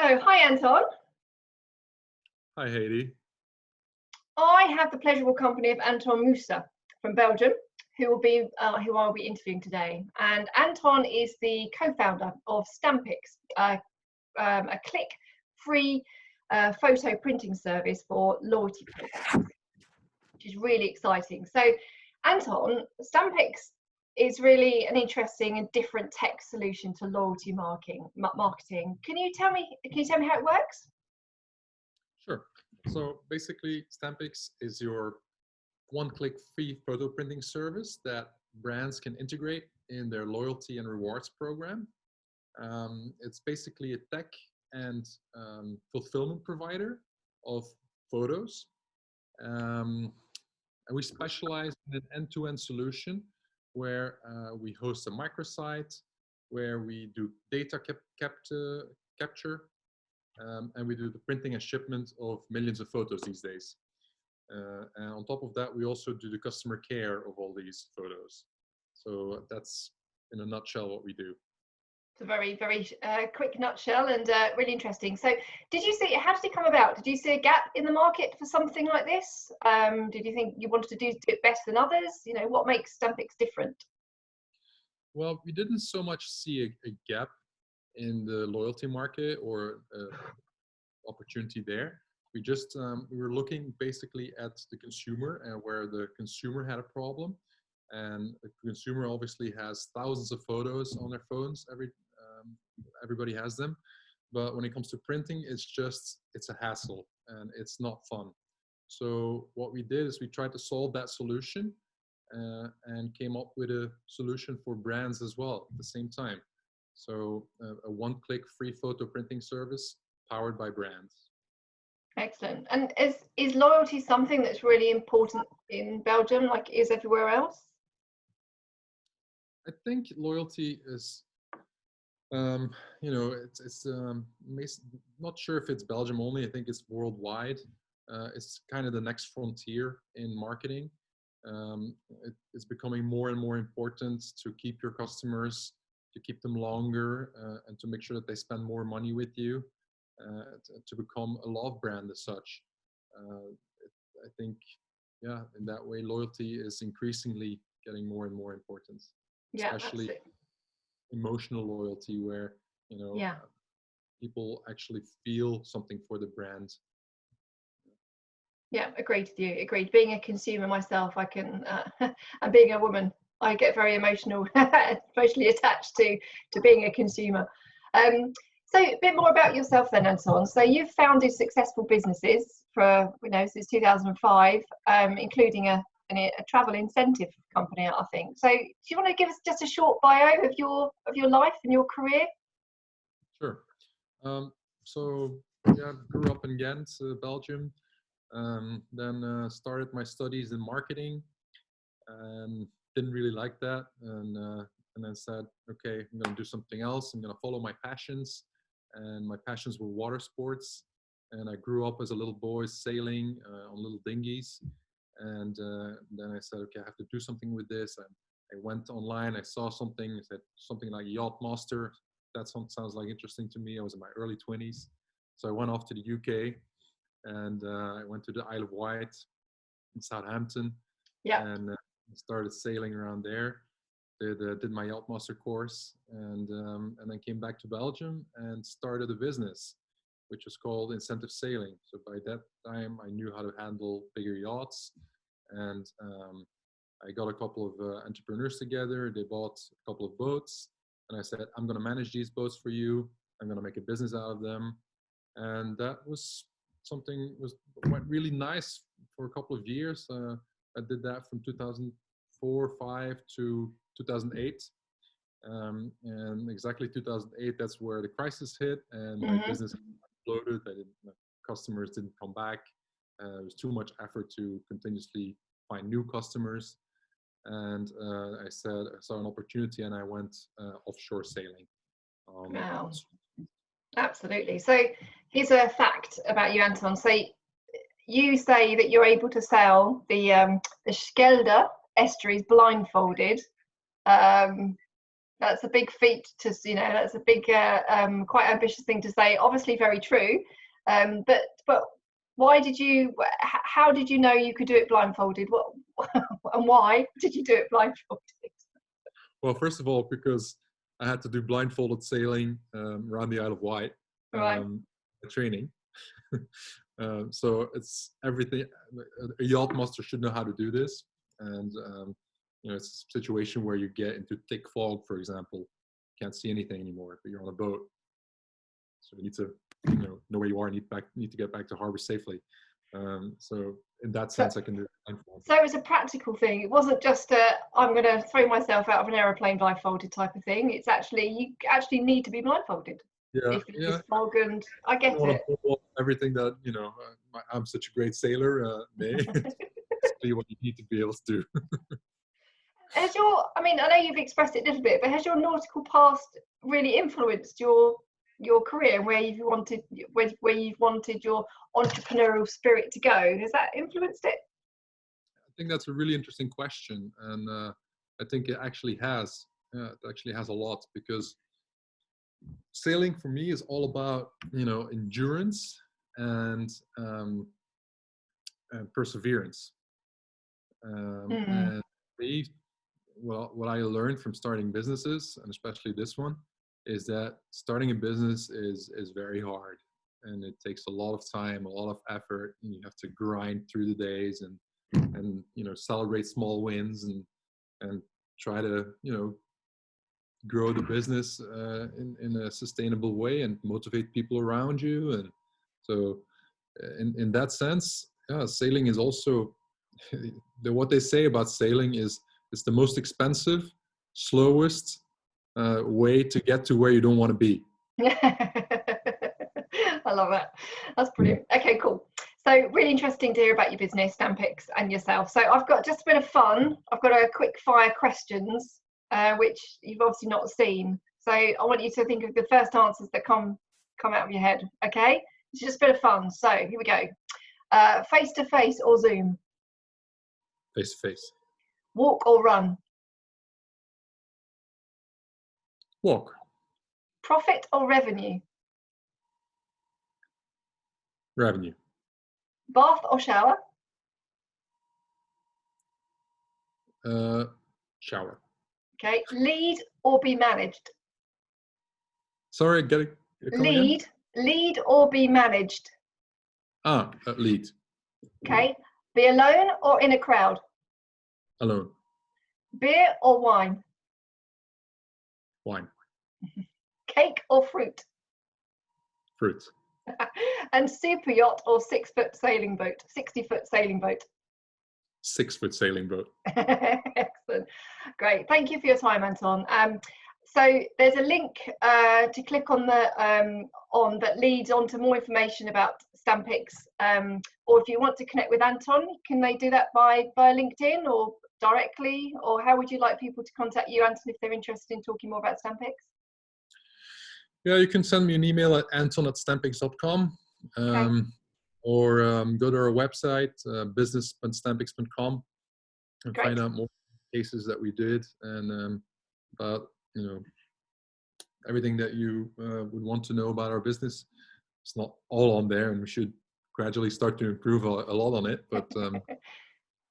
So, hi Anton. Hi, Haiti. I have the pleasurable company of Anton Musa from Belgium, who I'll be interviewing today. And Anton is the co-founder of Stampix, a click-free photo printing service for loyalty programs, which is really exciting. So, Anton, Stampix is really an interesting and different tech solution to loyalty marketing. Can you tell me how it works? Sure. So basically, Stampix is your one-click free photo printing service that brands can integrate in their loyalty and rewards program. It's basically a tech and fulfillment provider of photos. And we specialize in an end-to-end solution where we host a microsite, where we do data capture, and we do the printing and shipment of millions of photos these days. And on top of that, we also do the customer care of all these photos. So that's in a nutshell what we do. It's a very, very quick nutshell and really interesting. So how did it come about? Did you see a gap in the market for something like this? Did you think you wanted to do it better than others? You know, what makes Stampix different? Well, we didn't so much see a gap in the loyalty market or opportunity there. We just we were looking basically at the consumer and where the consumer had a problem, and the consumer obviously has thousands of photos on their phones. Everybody has them, but when it comes to printing, it's a hassle and it's not fun. So what we did is we tried to solve that solution and came up with a solution for brands as well at the same time. So a one-click free photo printing service powered by brands. Excellent. And is loyalty something that's really important in Belgium, like is everywhere else? I think loyalty is, it's not sure if it's Belgium only. I think it's worldwide. It's kind of the next frontier in marketing. It's becoming more and more important to keep your customers, to keep them longer, and to make sure that they spend more money with you, to become a love brand as such. I think, yeah, in that way, loyalty is increasingly getting more and more important, especially emotional loyalty, where people actually feel something for the brand. Yeah, agreed with you. Agreed. Being a consumer myself, I can, and being a woman, I get very emotionally attached to being a consumer. So a bit more about yourself then, Anton. So you've founded successful businesses for since 2005, including a travel incentive company, I think. So do you want to give us just a short bio of your life and your career? Sure. So yeah, grew up in Ghent, Belgium. Then started my studies in marketing, and didn't really like that, and then said, okay, I'm going to do something else. I'm going to follow my passions, and my passions were water sports. And I grew up as a little boy sailing on little dinghies, and then I said, okay, I have to do something with this. And I went online, I saw something, I said something like Yacht Master. That sounds like interesting to me. I was in my early 20s, so I went off to the UK. And I went to the Isle of Wight in Southampton, and started sailing around there. Did my Yachtmaster course, and then came back to Belgium and started a business, which was called Incentive Sailing. So by that time, I knew how to handle bigger yachts, and I got a couple of entrepreneurs together. They bought a couple of boats, and I said, I'm going to manage these boats for you. I'm going to make a business out of them, and that was went really nice for a couple of years. I did that from 2004-5 to 2008, and exactly 2008, that's where the crisis hit, and my business exploded. Customers didn't come back. It was too much effort to continuously find new customers, and I saw an opportunity, and I went offshore sailing. Wow. Absolutely. So here's a fact about you, Anton. So you say that you're able to sail the Schelde estuaries blindfolded. That's a big feat to, that's a big, quite ambitious thing to say. Obviously very true. But why did you, how did you know you could do it blindfolded? What, and why did you do it blindfolded? Well, first of all, because I had to do blindfolded sailing around the Isle of Wight, Right. training. So it's everything. A yacht master should know how to do this, and it's a situation where you get into thick fog, for example, can't see anything anymore, but you're on a boat, so you need to know where you are, need to get back to harbor safely. So in that sense, I can do it blindfolded. So it was a practical thing. It wasn't just I'm going to throw myself out of an aeroplane blindfolded type of thing. It's actually, you actually need to be blindfolded. Yeah, if it's fog, and I get it. Everything that I'm such a great sailor. Basically what you need to be able to do. I know you've expressed it a little bit, but has your nautical past really influenced your career, where you've wanted your entrepreneurial spirit to go? Has that influenced it? I think that's a really interesting question, and I think it actually has. It actually has a lot, because sailing for me is all about endurance and perseverance. And what I learned from starting businesses, and especially this one, is that starting a business is very hard, and it takes a lot of time, a lot of effort, and you have to grind through the days and celebrate small wins and try to grow the business in a sustainable way and motivate people around you. And so in that sense, sailing is also what they say about sailing is it's the most expensive, slowest way to get to where you don't want to be. I love that. That's brilliant. Okay, cool. So really interesting to hear about your business, Stampix, and yourself. So I've got just a bit of fun. I've got a quick fire questions, which you've obviously not seen. So I want you to think of the first answers that come out of your head. Okay, it's just a bit of fun. So here we go. Face to face or Zoom? Face to face. Walk or run? Walk. Profit or revenue? Revenue. Bath or shower? Shower. Okay. Lead or be managed? Sorry, get it. Lead or be managed? Lead. Okay. Be alone or in a crowd? Alone. Beer or wine? Wine. Cake or fruit? Fruit. And super yacht or 6-foot sailing boat? 60-foot sailing boat? 6-foot sailing boat. Excellent. Great. Thank you for your time, Anton. So there's a link to click on that leads on to more information about Stampix. Or if you want to connect with Anton, can they do that via LinkedIn or directly? Or how would you like people to contact you, Anton, if they're interested in talking more about Stampix? Yeah, you can send me an email at anton@stampix.com. Okay. Or go to our website, business.stampix.com, and Great. find out more cases that we did and about everything that you would want to know about our business. It's not all on there, and we should gradually start to improve a lot on it. But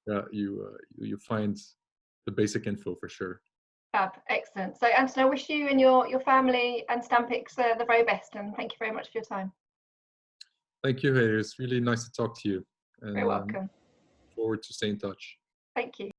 yeah, you find the basic info for sure. Fab, excellent. So Anton, I wish you and your family and Stampix the very best, and thank you very much for your time. Thank you, Heather. It's really nice to talk to you. And Very welcome. Forward to stay in touch. Thank you.